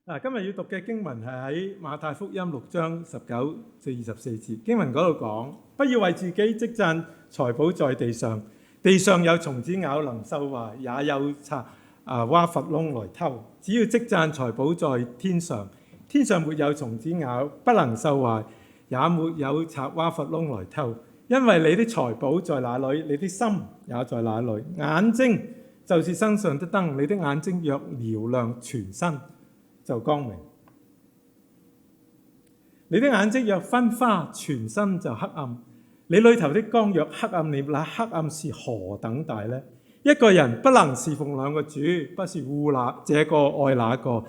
今日要讀嘅經文係喺馬太福音6章19至24節。經文嗰度講：不要為自己積攢財寶在地上，地上有蟲子咬能受壞，也有賊挖窟窿來偷。只要積攢財寶在天上，天上沒有蟲子咬，不能受壞，也沒有賊挖窟窿來偷。因為你的財寶在哪裏，你的心也在哪裏。眼睛就是身上的燈，你的眼睛若瞭亮，全身就光明；你的眼睛若昏花，全身就黑暗。你裏頭的光若黑暗了，那黑暗是何等大呢？一個人不能侍奉兩個主，不是惡這個愛那個，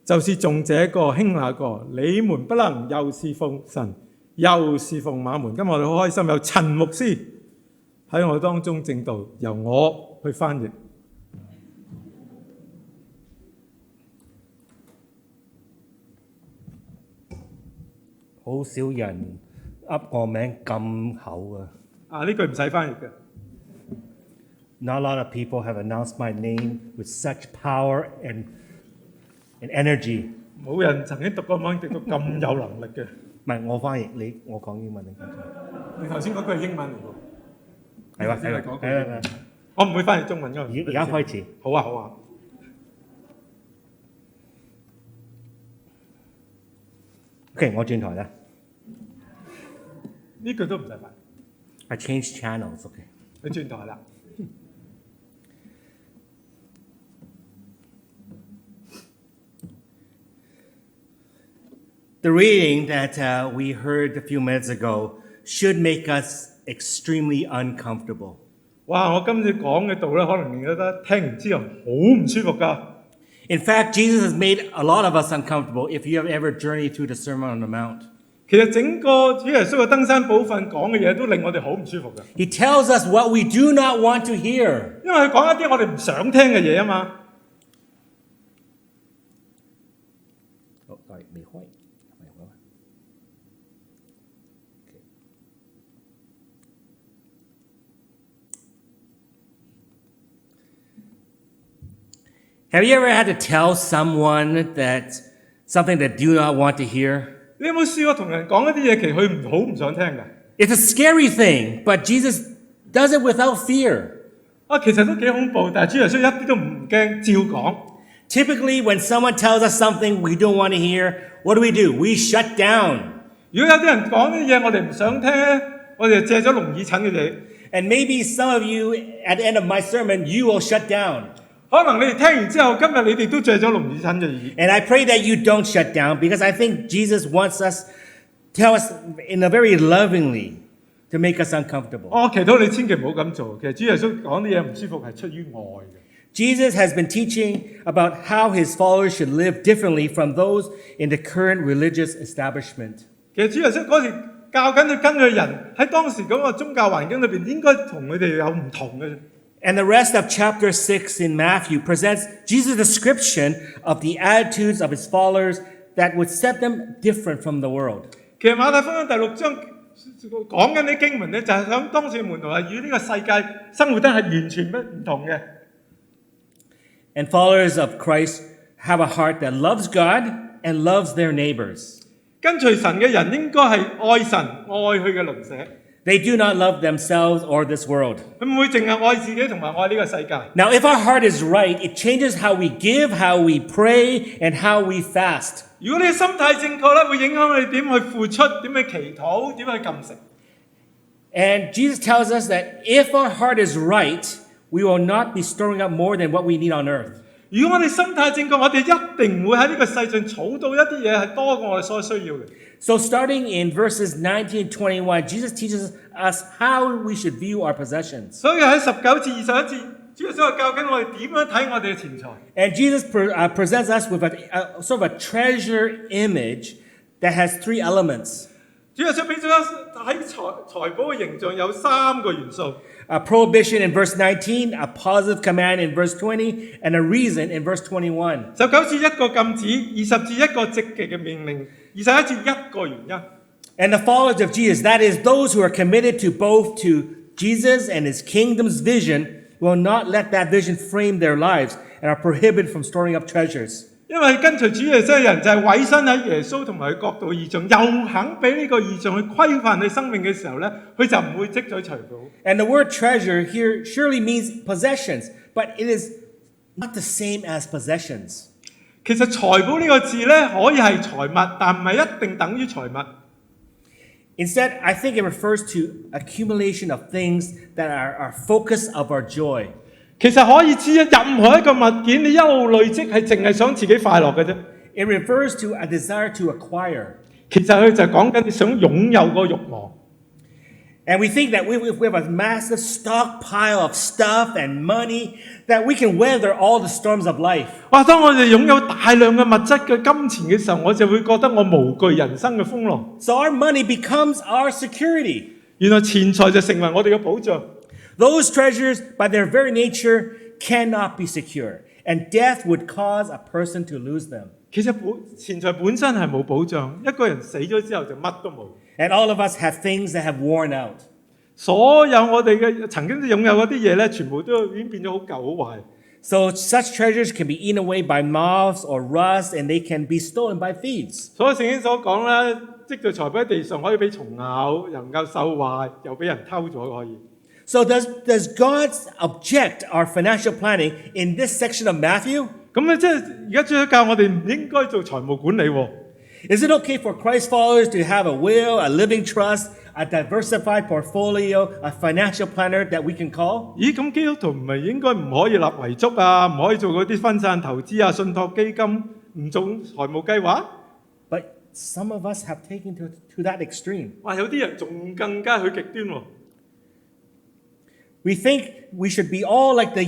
就是重這個輕那個。你們不能又侍奉神，又侍奉馬門。今日我哋好開心，有陳牧師喺我哋當中證道，由我去翻譯。好少人噏我名咁厚啊！呢句唔使翻譯嘅。Not a lot of people have announced my name with such power and energy. 冇人曾經讀過我名讀到咁有能力嘅。唔係我翻譯，我講英文你講錯。你頭先嗰句係英文嚟喎。係喎，係。我唔會翻譯中文㗎。而家開始。好啊，好啊。OK， 我轉台啦。呢句都唔使翻。I changed channels. OK。你轉台啦。The reading that we heard a few minutes ago should make us extremely uncomfortable. 哇！我今次講嘅道咧，可能你覺得聽完之後好唔舒服㗎。In fact, Jesus has made a lot of us uncomfortable if you have ever journeyed through the Sermon on the Mount. 其實整個主耶穌嘅登山寶訓講嘅嘢都令我哋好唔舒服嘅。He tells us what we do not want to hear. 因為佢講一啲我哋唔想聽嘅嘢啊嘛。Oh, sorry, 未開。Have you ever had to tell someone that something that do not want to hear? 你有冇試過同人講一啲嘢，其實佢好唔想聽㗎？ It's a scary thing, but Jesus does it without fear. 其實都幾恐怖，但係主耶穌一啲都唔驚，照講。Typically, when someone tells us something we don't want to hear, what do? We shut down. 如果有啲人講啲嘢我哋唔想聽，我哋就借咗聾耳診嘅嘢。And maybe some of you, at the end of my sermon, you will shut down. 可能你哋聽完之後，今日你哋都借咗聾耳診嘅耳。And I pray that you don't shut down because I think Jesus wants us, tell us in a very lovingly to make us uncomfortable. 我祈禱你千祈唔好咁做。其實主耶穌講啲嘢唔舒服係出於愛嘅。Jesus has been teaching about how his followers should live differently from those in the current religious establishment. 其實主耶穌嗰時教緊佢跟嘅人喺當時嗰個宗教環境裏邊，應該同佢哋有唔同嘅。And the rest of chapter 6 in Matthew presents Jesus' description of the attitudes of his followers that would set them different from the world. 其實馬太福音第6章講緊啲經文咧，就係想當時門徒係與呢個世界生活得係完全唔同嘅。And followers of Christ have a heart that loves God and loves their neighbors. 跟隨神嘅人應該係愛神、愛佢嘅鄰舍。They do not love themselves or this world. 佢唔會淨係愛自己同埋愛呢個世界。Now, if our heart is right, it changes how we give, how we pray, and how we fast. 如果你嘅心態正確咧，會影響你點去付出、點去祈禱、點去禁食。And Jesus tells us that if our heart is right, we will not be storing up more than what we need on earth. 如果我哋心態正確，我哋一定唔會喺呢個世上儲到一啲嘢係多過我哋所需要嘅。So starting in verses 19 and 21, Jesus teaches us how we should view our possessions. 所以喺19至21節，主耶穌教緊我哋點樣睇我哋嘅錢財。And Jesus presents us with a sort of a treasure image that has 3 elements. 主耶穌俾咗喺財寶嘅形象有3個元素。A prohibition in verse 19, a positive command in verse 20, and a reason in verse 21. 19節一個禁止，20節一個積極嘅命令，21節一個原因。And the followers of Jesus, that is, those who are committed to both to Jesus and his kingdom's vision, will not let that vision frame their lives and are prohibited from storing up treasures. 因為跟隨主耶穌嘅人就係委身喺耶穌同埋佢國度異象，又肯俾呢個異象去規範你生命嘅時候咧，佢就唔會積聚財寶。And the word treasure here surely means possessions, but it is not the same as possessions. 其實財寶呢個字咧，可以係財物，但唔係一定等於財物。Instead, I think it refers to accumulation of things that are our focus of our joy. 其實可以指任何一個物件，你一路累積係淨係想自己快樂嘅啫。It refers to a desire to acquire. 其實佢就係講緊你想擁有個慾望。And we think that if we have a massive stockpile of stuff and money, that we can weather all the storms of life. 哇！當我哋擁有大量嘅物質嘅金錢嘅時候，我就會覺得我無懼人生嘅風浪。So our money becomes our security. 原來錢財就成為我哋嘅保障。Those treasures, by their very nature, cannot be secure, and death would cause a person to lose them. 其實錢財本身係冇保障，一個人死咗之後就乜都冇。And all of us have things that have worn out. 所有我哋嘅曾經擁有嗰啲嘢咧，全部都已經變咗好舊好壞。So such treasures can be eaten away by moths or rust, and they can be stolen by thieves. 所以聖經所講咧，積聚財寶喺地上可以俾蟲咬，又能夠受壞，又俾人偷咗可以。So does God object our financial planning in this section of Matthew? 咁咧，即係而家主要教我哋唔應該做財務管理喎。Is it okay for Christ followers to have a will, a living trust, a diversified portfolio, a financial planner that we can call? 咦，咁基督徒唔係應該唔可以立遺囑啊，唔可以做嗰啲分散投資啊、信託基金，唔做財務計劃？ But some of us have taken to that extreme. 哇，有啲人仲更加去極端喎。We think we should be all like the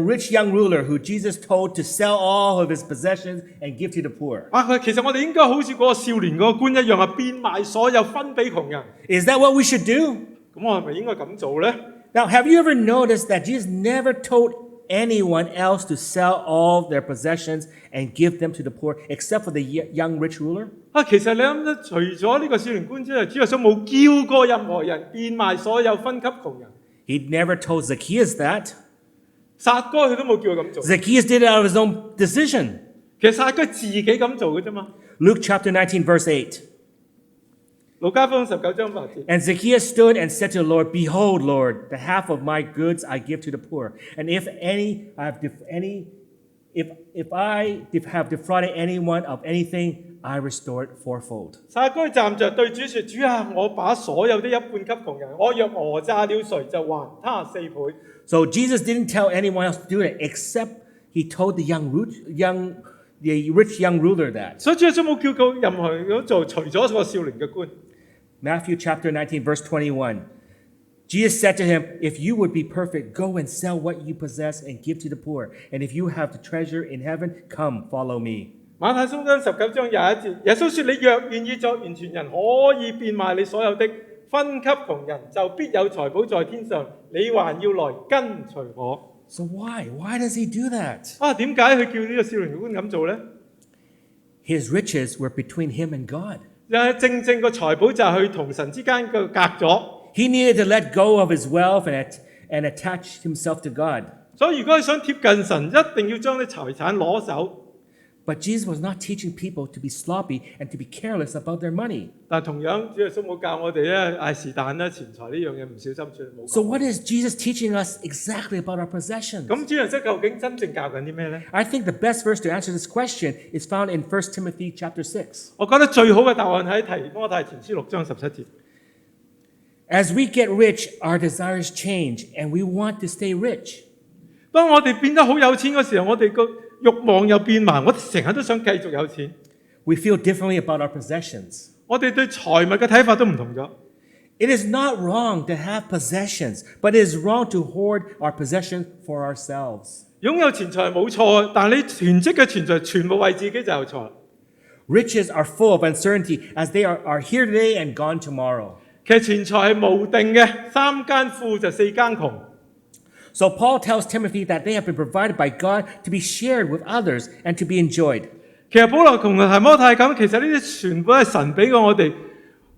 rich young ruler who Jesus told to sell all of his possessions and give to the poor. 其實我哋應該好似嗰個少年嗰個官一樣啊，變賣所有分俾窮人。Is that what we should do? 咁我係咪應該咁做咧？ Now, have you ever noticed that Jesus never told anyone else to sell all their possessions and give them to the poor, except for the young rich ruler? 其實你諗咧，除咗呢個少年官之外，主耶穌冇叫過任何人變賣所有分給窮人。He never told Zacchaeus that. 撒該佢都冇叫佢咁做。Zacchaeus did it out of his own decision. 其實撒該自己咁做嘅啫嘛。Luke chapter 19, verse 8. 路加福音19章8節。And Zacchaeus stood and said to the Lord, Behold, Lord, the half of my goods I give to the poor. And if I have defrauded anyone of anything, I restore it fourfold. 撒該站着對主說：主啊，我把所有的一半給窮人，我若訛詐了誰，就還他4倍。So Jesus didn't tell anyone else to do it, except he told the rich young ruler that. 所以主耶穌冇叫過任何人咁做，除咗個少年嘅官。Matthew chapter 19, verse 21. Jesus said to him, If you would be perfect, go and sell what you possess and give to the poor. And if you have the treasure in heaven, come, follow me. 馬太福音19章21節，耶穌說：你若願意作完全人，可以變賣你所有的，分給窮人，就必有財寶在天上。你還要來跟隨我。So why? Why does he do that? 點解佢叫呢個少年官咁做咧？ His riches were between him and God. 正個財寶就係佢同神之間嘅隔咗。He needed to let go of his wealth and attach himself to God. 所以如果佢想貼近神，一定要將啲財產攞手。But Jesus was not teaching people to be sloppy and to be careless about their money. 但同樣，主耶穌冇教我哋咧，是但啦，錢財呢樣嘢唔小心算冇。So what is Jesus teaching us exactly about our possessions? 咁主耶穌究竟真正教緊啲咩咧？ I think the best verse to answer this question is found in 1 Timothy chapter 6. 我覺得最好嘅答案喺提摩太前書6章17節。As we get rich, our desires change, and we want to stay rich. 當我哋變得好有錢嘅時候，我哋個慾望又變埋，我哋成日都想繼續有錢。We feel differently about our possessions. 我哋對財物嘅睇法都唔同咗。It is not wrong to have possessions, but it is wrong to hoard our possessions for ourselves. 擁有錢財係冇錯，但係你囤積嘅錢財全部為自己就有錯。Riches are full of uncertainty as they are here today and gone tomorrow. 其實錢財係無定嘅，3間富就4間窮。So Paul tells Timothy that they have been provided by God to be shared with others and to be enjoyed. 其實保羅同提摩太咁，其實呢啲全部係神俾過我哋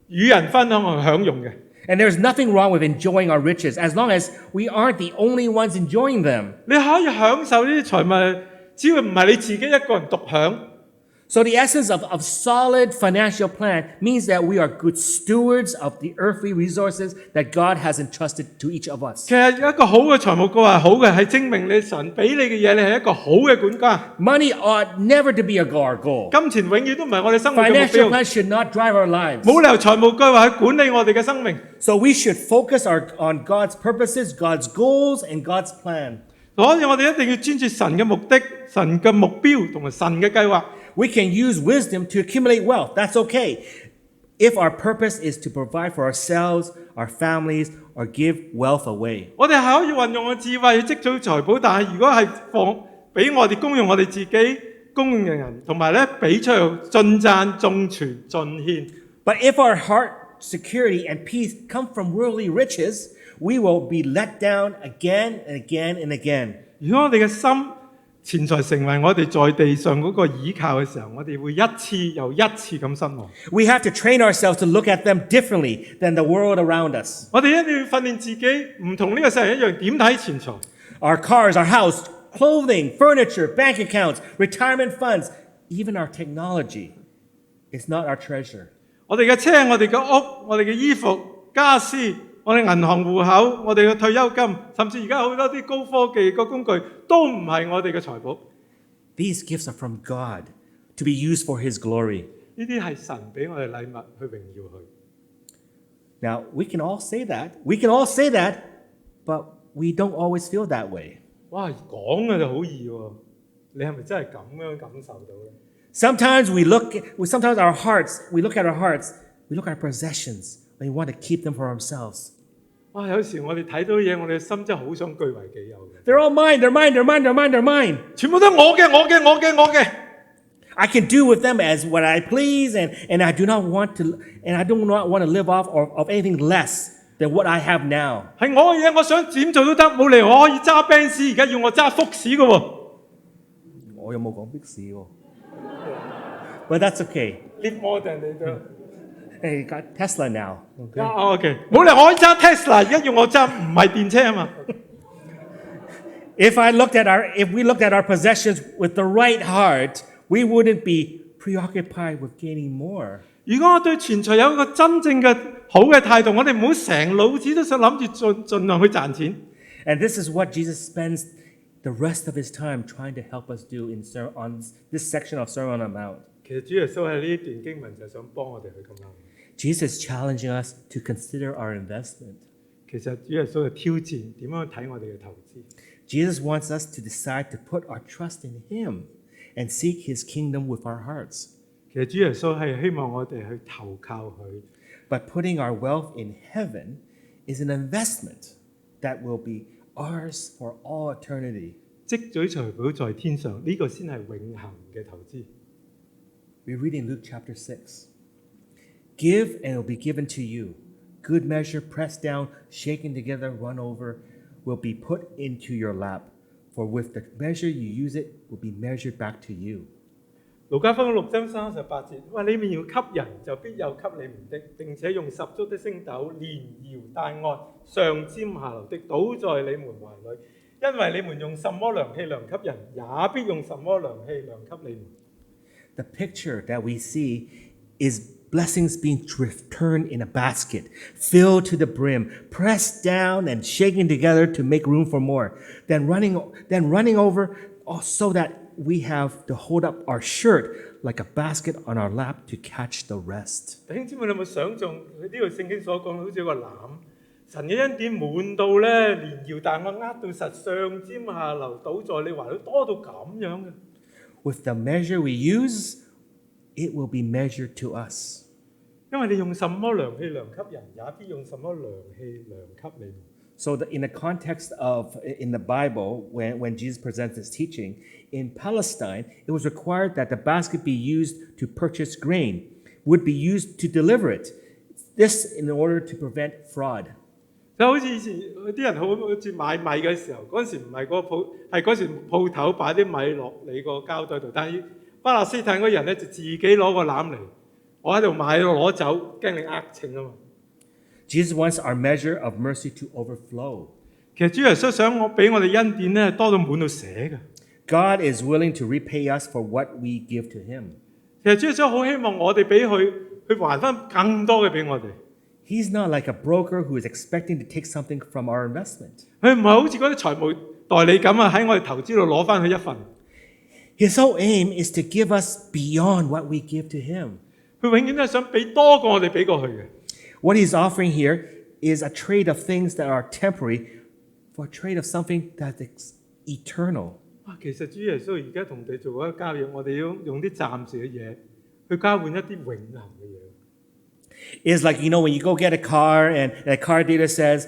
與人分享同享用嘅。And there's nothing wrong with enjoying our riches as long as we aren't the only ones enjoying them. 你可以享受呢啲財物，只要唔係你自己一個人獨享。So the essence of solid financial plan means that we are good stewards of the earthly resources that God has entrusted to each of us. 其實一個好嘅財務規劃係好嘅，係證明你神俾你嘅嘢，你係一個好嘅管家。Money ought never to be our goal. 金錢永遠都唔係我哋生活嘅目 Financial 標， plan should not drive our lives. 冇理由財務規劃去管理我哋嘅生命。So we should focus on God's purposes, God's goals, and God's plan. 所以我哋一定要專注神嘅目的、神嘅目標同埋神嘅計劃。We can use wisdom to accumulate wealth. That's okay. If our purpose is to provide for ourselves, our families, or give wealth away. 我哋係可以運用嘅智慧去積聚財寶，但係如果係放俾我哋公用我哋自己公用嘅人，同埋咧俾出去盡讚、盡傳、盡獻。But if our heart security and peace come from worldly riches, we will be let down again and again and again. 如果我哋嘅心錢財成為我哋在地上嗰個倚靠嘅時候，我哋會一次又一次咁失望。We have to train ourselves to look at them differently than the world around us. 我哋一定要訓練自己，唔同呢個世人一樣點睇錢財。Our cars, our house, clothing, furniture, bank accounts, retirement funds, even our technology is not our treasure. 我哋嘅車、我哋嘅屋、我哋嘅衣服、家私、我哋銀行戶口、我哋嘅退休金，甚至而家好多啲高科技嘅工具，都唔係我哋嘅財寶。These gifts are from God to be used for His glory. 呢啲係神俾我哋禮物去榮耀佢。Now, we can all say that. We can all say that, but we don't always feel that way. 哇，講嘅就好易喎，你係咪真係咁樣感受到咧？ Sometimes we look at our hearts, we look at our possessions, and we want to keep them for ourselves. 哇，有時我哋睇到嘢，我哋嘅心真係好想據為己有嘅。They're all mine, they're mine, they're mine, they're mine, they're mine. 全部都係我嘅。 I can do with them as what I please, and I do not want to live off of anything less than what I have now. 係我嘅嘢，我想點做都得，冇理由我可以揸 Benz，而家要我揸福士嘅喎。我有冇講的士喎？ But that's okay. Live more than 你都。Hey, got Tesla now. Okay. OK， 冇理由我可以揸 Tesla，而家要我揸唔係電車啊嘛。If we looked at our possessions with the right heart, we wouldn't be preoccupied with gaining more. 如果我對錢財有一個真正嘅好嘅態度，我哋唔好成腦子都想諗住盡量去賺錢。And this is what Jesus spends the rest of his time trying to help us do on this section of Sermon on the Mount. 其實主耶穌喺呢一段經文就想幫我哋去咁諗。Jesus is challenging us to consider our investment. 其實主耶穌係挑戰點樣睇我哋嘅投資。Jesus wants us to decide to put our trust in Him and seek His kingdom with our hearts. 其實主耶穌係希望我哋去投靠佢。But putting our wealth in heaven is an investment that will be ours for all eternity. 積聚財寶在天上，呢個先係永恆嘅投資。We read in Luke chapter 6. Give and it will be given to you. Good measure, pressed down, shaken together, run over, will be put into your lap. For with the measure you use it, will be measured back to you. 路加福音6章38節，話你們要給人，就必有給你們的，並且用十足的升斗，連搖帶按，上尖下流的，倒在你們懷裏。因為你們用什麼量器量給人，也必用什麼量器量給你們。The picture that we see is blessings being returned in a basket, filled to the brim, pressed down and shaken together to make room for more, then running over so that we have to hold up our shirt like a basket on our lap to catch the rest. 弟兄姊妹，你有冇想像呢度聖經所講好似個籃？神嘅恩典滿到咧，連搖帶按握到實，上尖下流，倒在你懷裏，多到咁樣嘅。With the measure we use, it will be measured to us. 因為你用什麼量器量給人，也必用什麼量器量給你們。So in the context of, in the Bible, when Jesus presents his teaching, in Palestine, it was required that the basket be used to purchase grain, would be used to deliver it. This in order to prevent fraud. 就好似以前啲人好似買米嘅時候，嗰陣時唔係個鋪，係嗰時鋪頭擺啲米落你個膠袋度，但係巴勒斯坦嗰人咧就自己攞個籃嚟，我喺度買攞走，驚你呃秤啊嘛。Jesus wants our measure of mercy to overflow. 其實主耶穌想俾我哋恩典咧多到滿到瀉嘅。God is willing to repay us for what we give to him. 其實主耶穌好希望我哋俾佢還翻更多嘅俾我哋。He's not like a broker who is expecting to take something from our investment. 佢唔係好似嗰啲財務代理咁啊，喺我哋投資度攞翻佢一份。His whole aim is to give us beyond what we give to him. 佢永遠都係想俾多過我哋俾過去嘅。What he's offering here is a trade of things that are temporary for a trade of something that is eternal. 其實主耶穌而家同我哋做嗰個交易，我哋要用啲暫時嘅嘢去交換一啲永恆嘅嘢。It's like, when you go get a car and a car dealer says,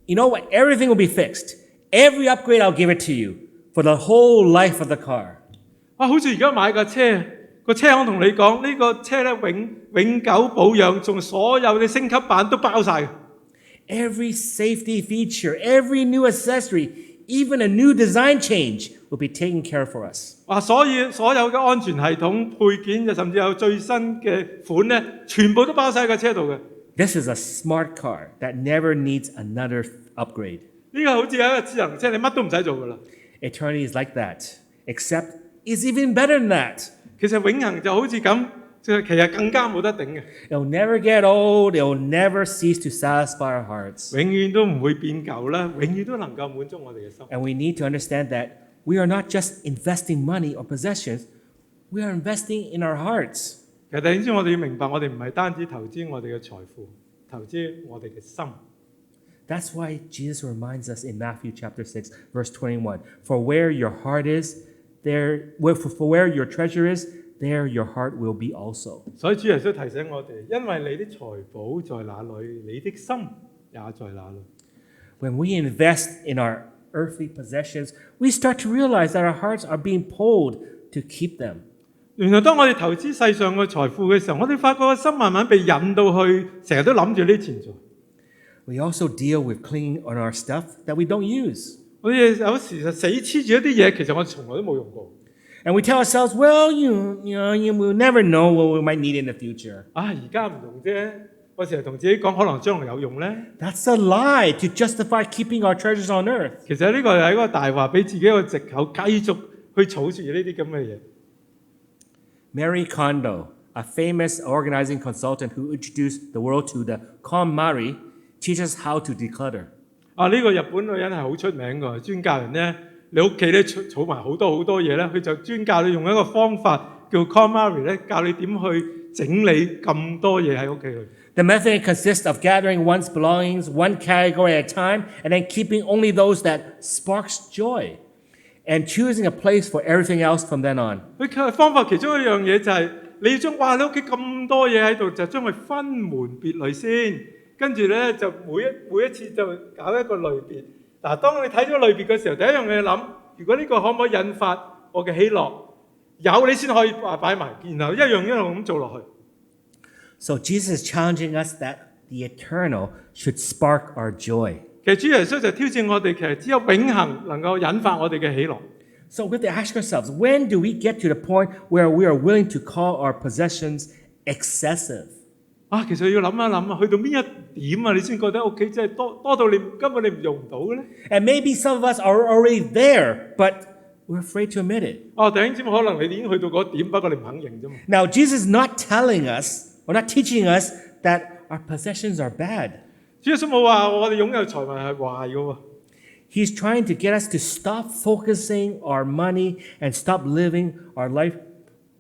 you know what, everything will be fixed. Every upgrade, I'll give it to you for the whole life of the car. 好似而家買架車，個車行同你講呢個車咧永久保養，仲所有嘅升級版都包晒嘅。Every safety feature, every new accessory, even a new design change will be taken care of for us. 所有嘅安全系統配件，甚至有最新嘅款咧，全部都包晒喺架車度嘅。This is a smart car that never needs another upgrade. 呢個好似有一個智能車，你乜都唔使做噶啦。Eternity is like that, except it's even better than that. 其實永恆就好似咁，其實更加冇得頂嘅。It'll never get old. It'll never cease to satisfy our hearts. 永遠都唔會變舊啦，永遠都能夠滿足我哋嘅心。And we need to understand that we are not just investing money or possessions. We are investing in our hearts. 其實弟兄姊妹，我哋要明白，我哋唔係單止投資我哋嘅財富，投資我哋嘅心。That's why Jesus reminds us in Matthew chapter 6, verse 21, For where your heart is, for where your treasure is, there your heart will be also. 所以主耶穌提醒我哋，因為你的財寶在哪裏，你的心也在哪裏。When we invest in our earthly possessions, we start to realize that our hearts are being pulled to keep them. 原來當我哋投資世上嘅財富嘅時候，我哋發覺個心慢慢被引到去，成日都諗住呢啲錢財。We also deal with clinging on our stuff that we don't use. 我哋有時就死黐住一啲嘢，其實我哋從來都冇用過。And we tell ourselves, well, you will never know what we might need in the future. 而家唔用啫，我成日同自己講，可能將來有用咧。That's a lie to justify keeping our treasures on earth. 其實呢個係一個大話，俾自己一個藉口，繼續去儲住呢啲咁嘅嘢。Marie Kondo, a famous organizing consultant who introduced the world to the KonMari, teaches how to declutter. 呢個日本女人係好出名㗎，專教人咧，你屋企咧儲埋好多嘢咧，佢就專教你用一個方法叫 KonMari 咧，教你點去整理咁多嘢喺屋企裏。The method consists of gathering one's belongings one category at a time and then keeping only those that sparks joy and choosing a place for everything else from then on. 佢方法其中一樣嘢就係你要將你屋企咁多嘢喺度，就將佢分門別類先，跟住咧就每一次就搞一個類別。當你睇咗類別嘅時候，第一樣嘢諗，如果呢個可唔可以引發我嘅喜樂？有你先可以擺埋，然後一樣咁做落去。So Jesus is challenging us that the eternal should spark our joy. 其實主耶穌就挑戰我哋，其實只有永恆能夠引發我哋嘅喜樂。So we have to ask ourselves, when do we get to the point where we are willing to call our possessions excessive? 其實要諗一諗去到邊一點你先覺得屋企真係多到你根本你唔用唔到嘅咧？ And maybe some of us are already there, but we're afraid to admit it. 弟兄姊妹，可能你已經去到嗰點，不過你唔肯認啫嘛。Now, Jesus is not telling us, or not teaching us, that our possessions are bad. 主耶穌冇話我哋擁有財物係壞嘅喎。He's trying to get us to stop focusing our money and stop living our life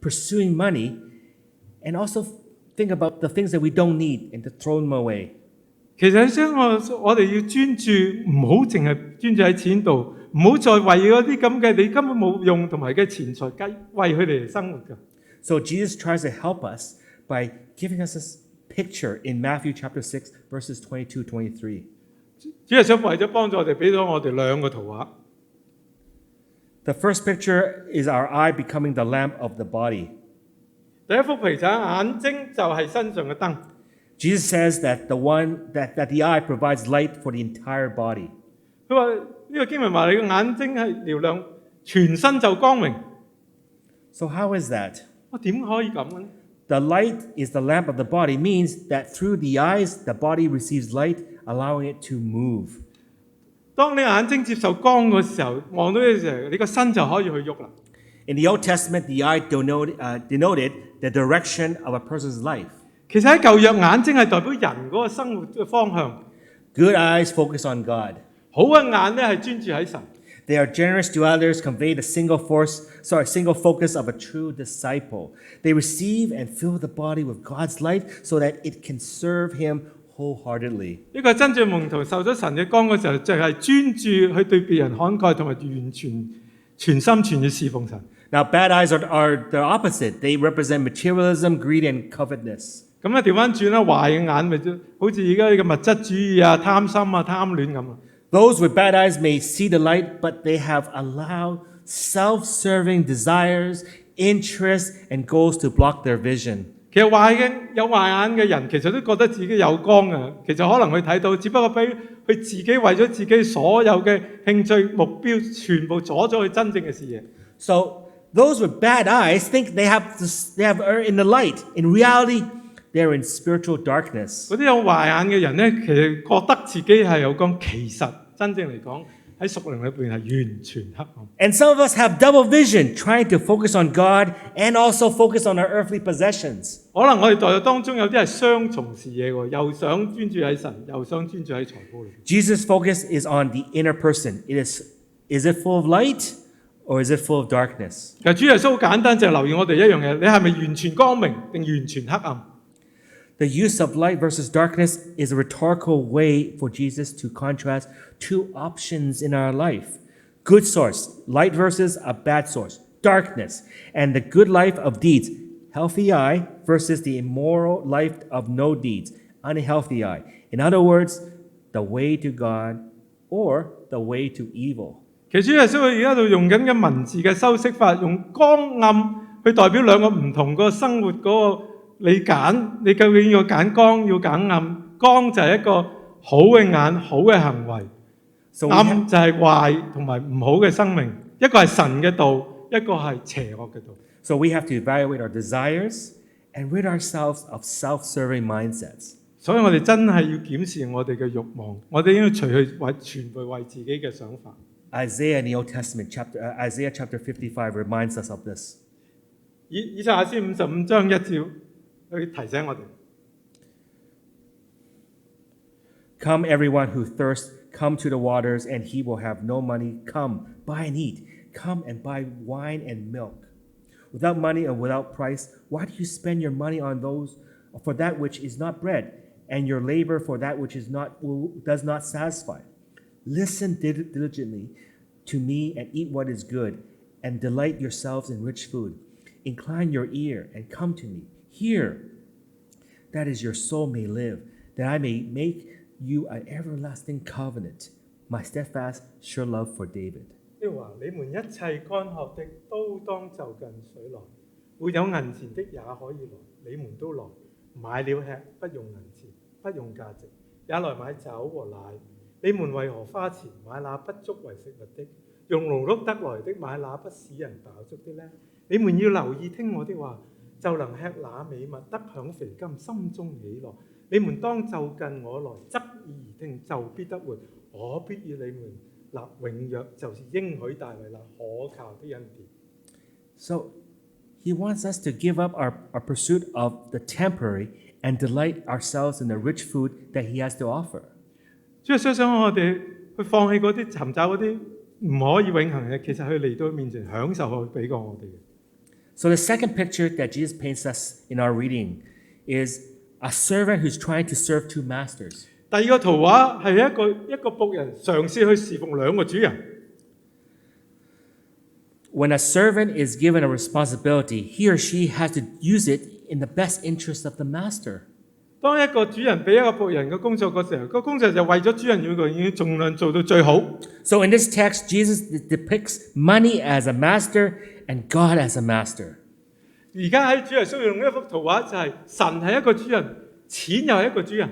pursuing money, and also think about the things that we don't need and to throw them away. 其實將我哋要專注，唔好淨係專注喺錢度，唔好再為嗰啲咁嘅你根本冇用同埋嘅錢財為佢哋嚟生活㗎。So Jesus tries to help us by giving us this picture in Matthew chapter 6, verses 22-23. 主耶穌為咗幫助我哋，俾咗我哋兩個圖畫。The first picture is our eye becoming the lamp of the body. 第一幅皮就係眼睛就係身上嘅燈。Jesus says that the eye provides light for the entire body. 佢話呢個經文話你嘅眼睛係瞭亮，全身就光明。So how is that? 點可以咁嘅咧？ The light is the lamp of the body means that through the eyes, the body receives light, allowing it to move. 當你眼睛接受光嘅時候，望到嘅時候，你個身就可以去喐啦。In the Old Testament, the eye denoted the direction of a person's life. 其實喺舊約，眼睛係代表人嗰個生活嘅方向。Good eyes focus on God. 好嘅眼咧係專注喺神。They are generous to others, convey the single focus of a true disciple. They receive and fill the body with God's light so that it can serve Him wholeheartedly. 呢個真正門徒受咗神嘅光嘅時候，就係專注去對別人慷慨同埋完全全心全意侍奉神。Now, bad eyes are the opposite. They represent materialism, greed, and covetousness. 咁啊調翻轉啦，壞嘅眼咪好似而家呢個物質主義啊、貪心啊、貪戀咁啊。Those with bad eyes may see the light, but they have allowed self-serving desires, interests, and goals to block their vision. 其實有壞眼嘅人，其實都覺得自己有光啊。其實可能佢睇到，只不過俾佢自己為咗自己所有嘅興趣目標，全部阻咗佢真正嘅視野。So those with bad eyes think they are in the light. In reality, they're in spiritual darkness. 嗰啲有壞眼嘅人咧，其實覺得自己係有光，其實真正嚟講喺屬靈裏邊係完全黑暗。And some of us have double vision, trying to focus on God and also focus on our earthly possessions. 可能我哋代入當中有啲係雙重視野喎，又想專注喺神，又想專注喺財富裏。Jesus' focus is on the inner person. Is it full of light or is it full of darkness? 其實主耶穌好簡單，就係留意我哋一樣嘢，你係咪完全光明定完全黑暗？ The use of light versus darkness is a rhetorical way for Jesus to contrast two options in our life. Good source, light versus a bad source, darkness, and the good life of deeds, healthy eye versus the immoral life of no deeds, unhealthy eye. In other words, the way to God or the way to evil. 其實主耶穌佢而家度用緊嘅文字嘅修飾法，用光暗去代表兩個唔同個生活嗰個。你揀，你究竟要揀光，要揀暗？光就係一個好嘅眼，好嘅行為；暗就係壞同埋唔好嘅生命。一個係神嘅道，一個係邪惡嘅道。So we have to evaluate our desires and rid ourselves of self-serving mindsets. 所以我哋真係要檢視我哋嘅慾望，我哋應該除去全部為自己嘅想法。Isaiah in the Old Testament, Isaiah chapter 55 reminds us of this. 以賽亞書55章1節。去提醒我哋 Come, everyone who thirsts, come to the waters, and he will have no money. Come, buy and eat. Come and buy wine and milk. Without money and without price, why do you spend your money on those for that which is not bread, and your labor for that which does not satisfy? Listen diligently to me and eat what is good, and delight yourselves in rich food. Incline your ear and come to me. Hear, that is your soul may live, that I may make you an everlasting covenant, my steadfast sure love for David. 即係話，你們一切乾渴的都當就近水來，沒有銀錢的也可以來，你們都來，買了吃，不用銀錢，不用價值，也來買酒和奶。你們為何花錢買那不足為食物的，用勞碌得來的買那不使人飽足的呢？你們要留意聽我的話。就能吃那美物，得享肥甘，心中喜樂。你們當就近我來，側耳而聽，就必得活。我必與你們立永約，就是應許大衛那可靠的恩典。So, he wants us to give up our pursuit of the temporary and delight ourselves in the rich food that he has to offer. 主要想我哋去放棄嗰啲尋找嗰啲唔可以永恆嘅，其實佢嚟到面前享受佢俾過我哋嘅。So the second picture that Jesus paints us in our reading is a servant who's trying to serve two masters. 第二個圖畫係一個僕人嘗試去侍奉兩個主人。When a servant is given a responsibility, he or she has to use it in the best interest of the master. 當一個主人俾一個僕人嘅工作嘅時候，個工作就為咗主人要盡量做到最好。So in this text, Jesus depicts money as a master and God as a master. 而家喺主耶穌用一幅圖畫，就係神係一個主人，錢又係一個主人。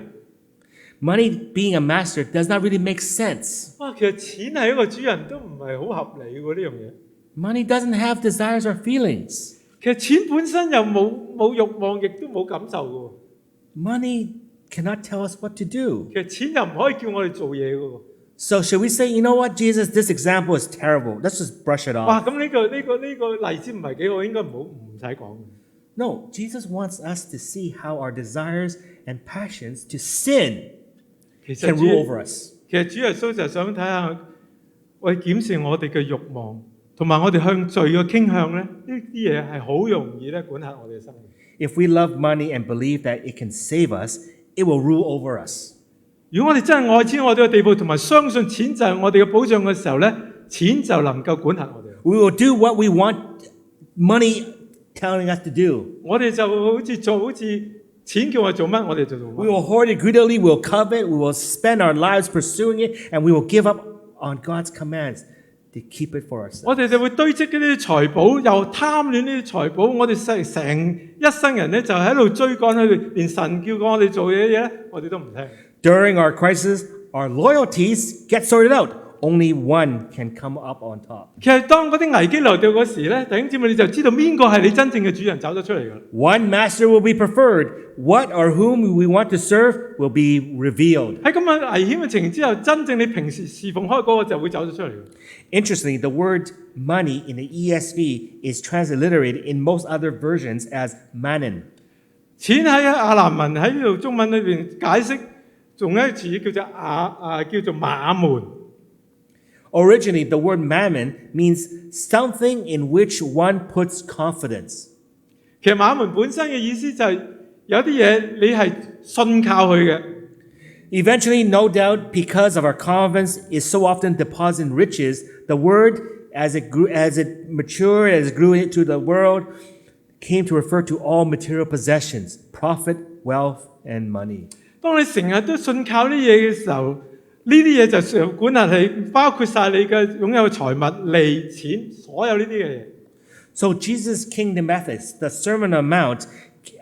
Money being a master does not really make sense. 哇，其實錢係一個主人都唔係好合理喎呢樣嘢。Money doesn't have desires or feelings. 其實錢本身又冇慾望，亦都冇感受嘅喎。Money cannot tell us what to do. 其實錢又唔可以叫我哋做嘢嘅喎。So should we say, you know what, Jesus, this example is terrible. Let's just brush it 哇！ off. 咁呢個例子唔係幾好，應該唔使講。No, Jesus wants us to see how our desires and passions to sin 其實 can rule over us. 其實主耶穌就想睇下，為檢視我哋嘅慾望，同埋我哋向罪嘅傾向咧，呢啲嘢係好容易咧管轄我哋嘅生命。If we love money and believe that it can save us, it will rule over us. 如果我哋真係愛錢愛到嘅地步，同埋相信錢就係我哋嘅保障嘅時候咧，錢就能夠管轄我哋。We will do what we want money telling us to do. 我哋就好似錢叫我哋做乜，我哋就做 We 乜。 will hoard it greedily, we will covet, we will spend our lives pursuing it, and we will give up on God's commands to keep it for ourselves. 我哋就會堆積呢啲財寶，又貪戀呢啲財寶。我哋成一生人咧就喺度追趕佢哋，連神叫過我哋做嘅嘢咧，我哋都唔聽。During our crisis, our loyalties get sorted out. Only one can come up on top. 其實當嗰啲危機來到嗰時咧，弟兄姊妹你就知道邊個係你真正嘅主人走咗出嚟㗎。One master will be preferred. What or whom we want to serve will be revealed. 喺咁嘅危險嘅情形之下，真正你平時侍奉開嗰個就會走咗出嚟。Interestingly, the word money in the ESV is transliterated in most other versions as mammon. 錢喺亞蘭文喺呢度中文裏邊解釋，仲有一個詞叫做馬門。Originally, the word mammon means something in which one puts confidence. 其實馬門本身嘅意思就係有啲嘢你係信靠佢嘅。Eventually, no doubt, because of our confidence is so often deposited in riches, the word, as it matured, as it grew into the world, came to refer to all material possessions, profit, wealth, and money. 當你成日都信靠呢嘢嘅時候，呢啲嘢就管轄你，包括晒你嘅擁有財物、利、錢，所有呢啲嘅嘢。So Jesus' kingdom ethics, the Sermon on the Mount,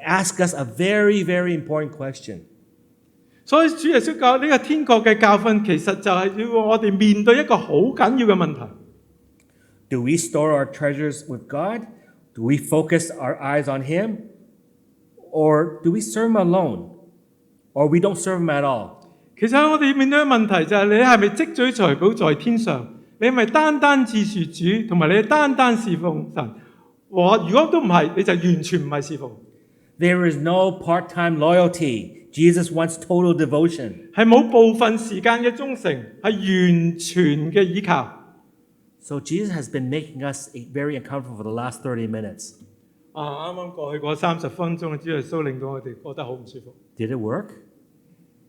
ask us a very, very important question. 所以主耶穌教呢個天國嘅教訓，其實就係要我哋面對一個好緊要嘅問題。Do we store our treasures with God? Do we focus our eyes on Him? Or do we serve Him alone? Or we don't serve Him at all? 其實我哋面對嘅問題就係你係咪積聚財寶在天上？你係咪單單自視主，同埋你單單侍奉神？如果都唔係，你就完全唔係侍奉。There is no part-time loyalty. Jesus wants total devotion. 係冇部分時間嘅忠誠，係完全嘅依靠。So Jesus has been making us very uncomfortable for the last 30 minutes. 啱啱過去嗰30分鐘，主耶穌令到我哋覺得好唔舒服。Did it work?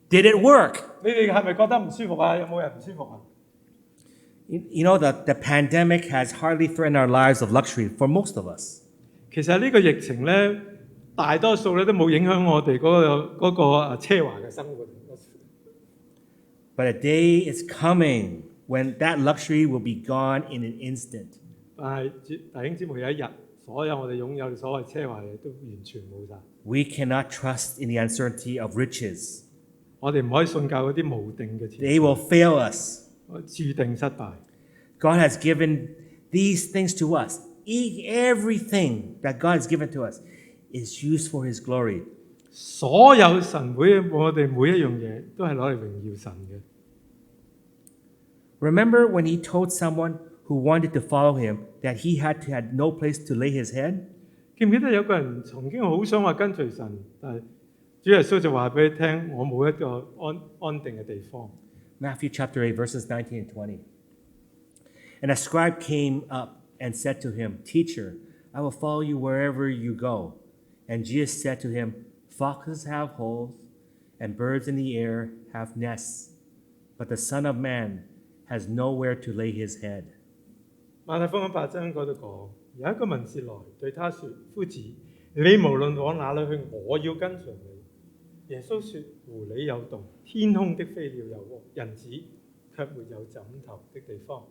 Did it work? 你哋係咪覺得唔舒服啊？有冇人唔舒服啊？ You know, the pandemic has hardly threatened our lives of luxury for most of us. 其實呢個疫情咧，大多數咧都冇影響我哋嗰個奢華嘅生活。But a day is coming when that luxury will be gone in an instant. 但係弟兄姊妹有一日，所有我哋擁有嘅所謂奢華嘢都完全冇晒。We cannot trust in the uncertainty of riches. 我哋唔可以信靠嗰啲無定嘅錢， They will fail us. 注定失敗。God has given these things to us. Everything that God has given to us is used for His glory. 所有神我哋每一樣嘢都係攞嚟榮耀神嘅。Remember when He told someone who wanted to follow Him that he had no place to lay his head? 記唔記得有個人曾經好想話跟隨神，但係主耶穌就話俾你聽：我冇一個安定嘅地方。Matthew chapter 8, verses 19 and 20. And a scribe came up and said to him, Teacher, I will follow you wherever you go. And Jesus said to him, Foxes have holes, and birds in the air have nests, but the Son of Man has nowhere to lay his head. 馬太福音8章嗰度講，有一個文士來對他說：夫子，你無論往哪裏去，我要跟隨你。耶穌說：狐狸有洞，天空的飛鳥有窩，人子卻沒有枕頭的地方。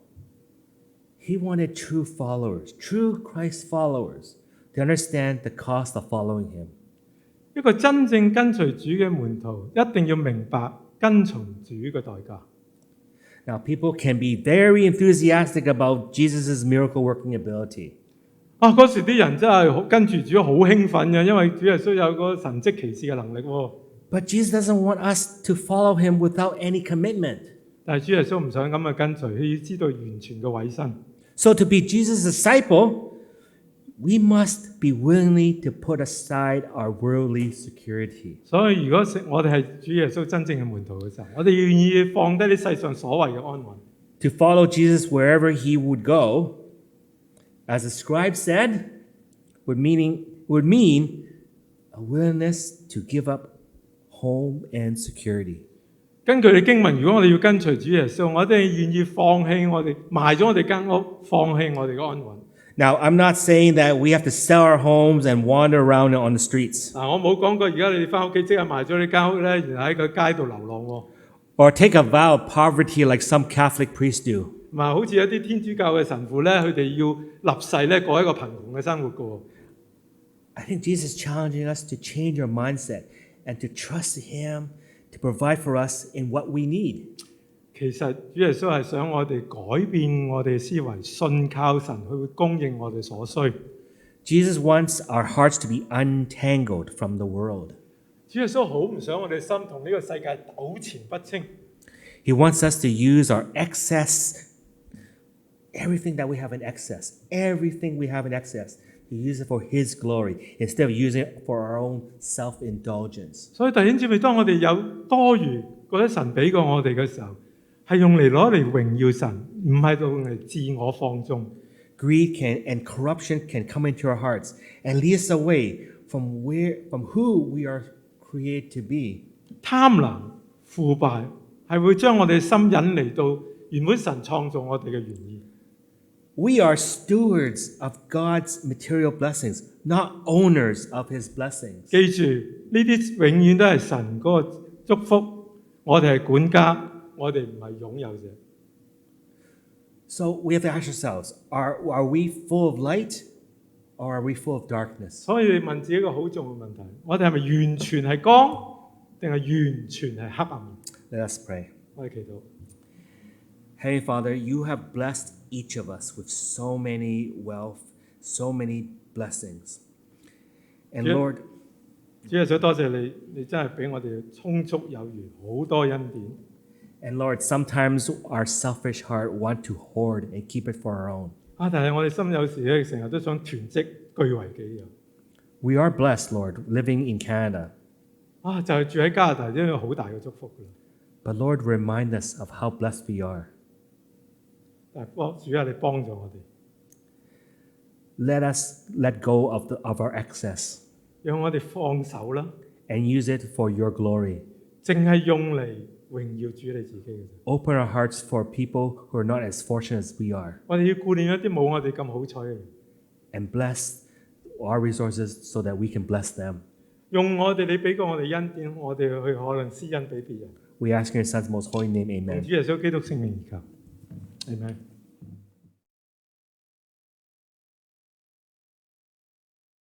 He wanted true followers, true Christ followers, to understand the cost of following him. 一個真正跟隨主嘅門徒，一定要明白跟從主嘅代價。Now, people can be very enthusiastic about Jesus' miracle working ability. 嗰時啲人真係跟住主好興奮嘅，因為主耶穌有個神蹟奇事嘅能力喎。But Jesus doesn't want us to follow him without any commitment. 但係主耶穌唔想咁去跟隨，佢要知道完全嘅委身。So to be Jesus' disciple, we must be willingly to put aside our worldly security. 所以如果我哋係主耶穌真正嘅門徒嘅時候，我哋願意放低啲世上所謂嘅安穩。To follow Jesus wherever he would go, as the scribe said, would mean a willingness to give up home and security. 根據你經文，如果我哋要跟隨主耶穌，我哋願意放棄我哋賣咗我哋間屋，放棄我哋嘅安穩。Now, I'm not saying that we have to sell our homes and wander around on the streets, 我冇講過，而家你哋翻屋企即刻賣咗你間屋咧，然後喺個街度流浪喎。or take a vow of poverty like some Catholic priests do. 唔係好似一啲天主教嘅神父咧，佢哋要立誓咧過一個貧窮嘅生活嘅喎。I think Jesus is challenging us to change our mindset and to trust him to provide for us in what we need. 其實主耶穌係想我哋改變我哋嘅思維，信靠神，佢會供應我哋所需。Jesus wants our hearts to be untangled from the world. 主耶穌好唔想我哋心同呢個世界糾纏不清。He wants us to use our excess, everything that we have in excess, to use it for his glory instead of using it for our own self-indulgence. 所以弟兄姊妹，當我哋有多餘覺得神俾過我哋嘅時候，係用嚟攞嚟榮耀神，唔係用嚟自我放縱。Greed and corruption can come into our hearts and lead us away from who we are created to be. 貪婪、腐敗係會將我哋心引嚟到原本神創造我哋嘅原意。We are stewards of God's material blessings, not owners of his blessings. 記住，呢啲永遠都係神嗰個祝福，我哋係管家，我哋唔係擁有者。So we have to ask ourselves, are we full of light or are we full of darkness? 所以你問自己一個好重要嘅問題，我哋係咪完全係光，定係完全係黑暗？ Let us pray. 我哋祈禱。Hey, Father, you have blessed each of us with so many wealth, so many blessings. And Lord, 主耶穌多謝你，你真係俾我哋充足有餘，好多恩典。and Lord, sometimes our selfish heart want to hoard and keep it for our own. 但係我哋心有時咧，成日都想囤積據為己有。We are blessed, Lord, living in Canada. 就係住喺加拿大，呢個好大嘅祝福㗎。But Lord, remind us of how blessed we are. 但係主啊，你幫助我哋， Let us let go of our excess 讓我哋放手啦， and use it for your glory. 淨係用嚟榮耀主你自己嘅啫。Open our hearts for people who are not as fortunate as we are, 我哋要顧念一啲冇我哋咁好彩嘅人， and bless our resources so that we can bless them. 用我哋你俾過我哋恩典，我哋去可能施恩俾別人。 We ask in your Son's most holy name, 奉 amen. 主耶穌基督聖名而求，阿們。